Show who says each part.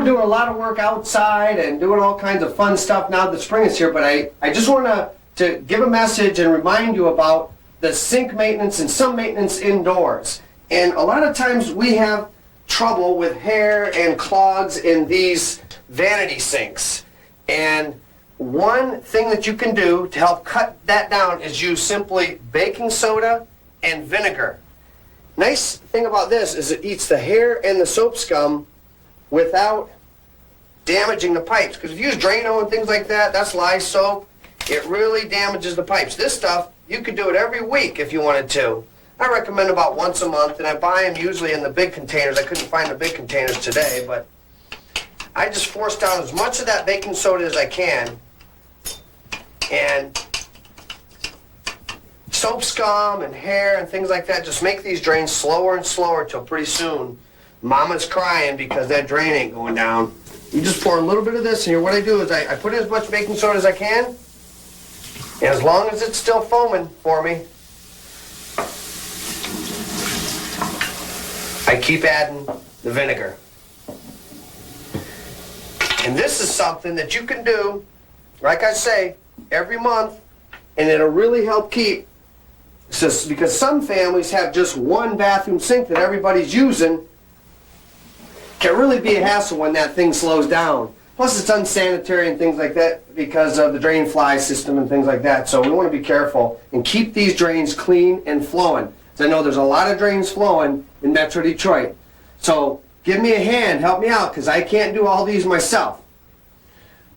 Speaker 1: We're doing a lot of work outside and doing all kinds of fun stuff now that spring is here, but I just want to give a message and remind you about the sink maintenance and some maintenance indoors. And a lot of times we have trouble with hair and clogs in these vanity sinks. And one thing that you can do to help cut that down is use simply baking soda and vinegar. Nice thing about this is it eats the hair and the soap scum without damaging the pipes. Because if you use Drano and things like that, that's lye soap, it really damages the pipes. This stuff, you could do it every week if you wanted to. I recommend about once a month, and I buy them usually in the big containers. I couldn't find the big containers today, but I just force down as much of that baking soda as I can, and soap scum and hair and things like that just make these drains slower and slower till pretty soon Mama's crying because that drain ain't going down. You just pour a little bit of this in here. What I do is I put in as much baking soda as I can, and as long as it's still foaming for me, I keep adding the vinegar. And this is something that you can do, like I say, every month, and it'll really help keep, because some families have just one bathroom sink that everybody's using. Can really be a hassle when that thing slows down. Plus it's unsanitary and things like that because of the drain fly system and things like that. So we want to be careful and keep these drains clean and flowing. So I know there's a lot of drains flowing in Metro Detroit. So give me a hand, help me out, because I can't do all these myself.